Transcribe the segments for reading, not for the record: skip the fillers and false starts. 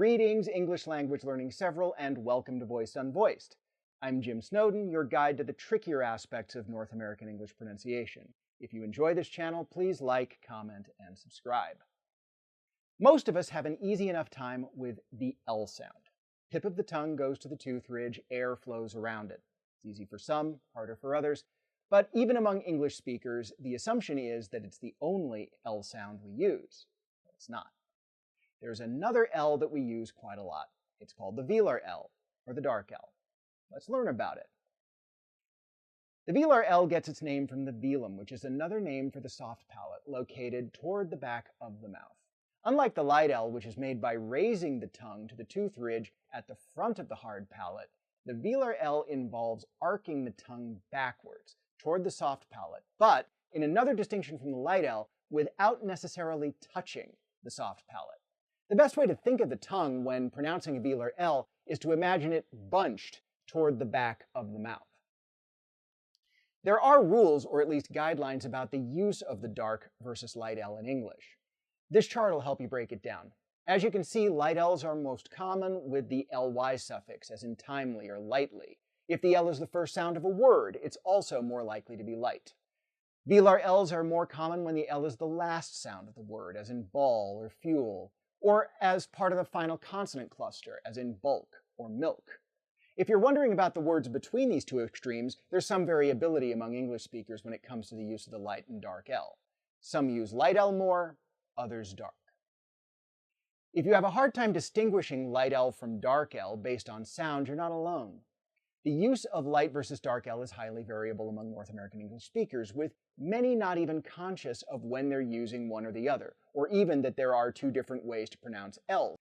Greetings, English language learning several, and welcome to Voiced-Unvoiced. I'm Jim Snowden, your guide to the trickier aspects of North American English pronunciation. If you enjoy this channel, please like, comment, and subscribe. Most of us have an easy enough time with the L sound. Tip of the tongue goes to the tooth ridge, air flows around it. It's easy for some, harder for others. But even among English speakers, the assumption is that it's the only L sound we use. But it's not. There's another L that we use quite a lot. It's called the velar-l, or the dark L. Let's learn about it. The velar-l gets its name from the velum, which is another name for the soft palate, located toward the back of the mouth. Unlike the light L, which is made by raising the tongue to the tooth ridge at the front of the hard palate, the velar-l involves arcing the tongue backwards toward the soft palate, but, in another distinction from the light L, without necessarily touching the soft palate. The best way to think of the tongue when pronouncing a velar-l is to imagine it bunched toward the back of the mouth. There are rules, or at least guidelines, about the use of the dark versus light L in English. This chart will help you break it down. As you can see, light L's are most common with the ly suffix, as in timely or lightly. If the L is the first sound of a word, it's also more likely to be light. Velar-l's are more common when the L is the last sound of the word, as in ball or fuel, or as part of the final consonant cluster, as in bulk or milk. If you're wondering about the words between these two extremes, there's some variability among English speakers when it comes to the use of the light and dark L. Some use light L more, others dark. If you have a hard time distinguishing light L from dark L based on sound, you're not alone. The use of light versus dark L is highly variable among North American English speakers, with many not even conscious of when they're using one or the other, or even that there are two different ways to pronounce L.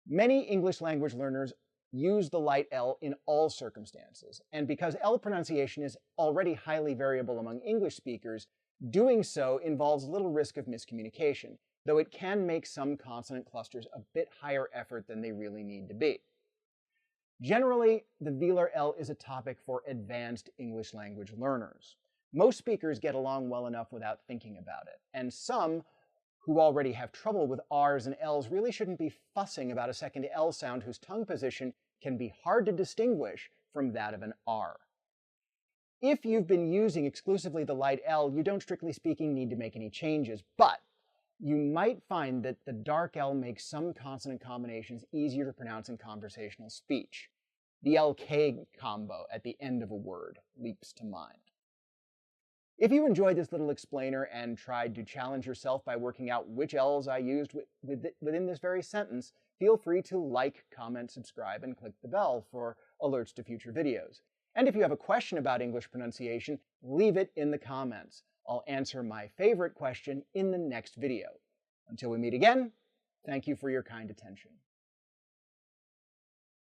Many English language learners use the light L in all circumstances, and because L pronunciation is already highly variable among English speakers, doing so involves little risk of miscommunication, though it can make some consonant clusters a bit higher effort than they really need to be. Generally, the velar-l is a topic for advanced English language learners. Most speakers get along well enough without thinking about it, and some who already have trouble with R's and L's really shouldn't be fussing about a second L sound whose tongue position can be hard to distinguish from that of an R. If you've been using exclusively the light L, you don't, strictly speaking, need to make any changes, but you might find that the dark L makes some consonant combinations easier to pronounce in conversational speech. The LK combo at the end of a word leaps to mind. If you enjoyed this little explainer and tried to challenge yourself by working out which L's I used within this very sentence, feel free to like, comment, subscribe, and click the bell for alerts to future videos. And if you have a question about English pronunciation, leave it in the comments. I'll answer my favorite question in the next video. Until we meet again, thank you for your kind attention.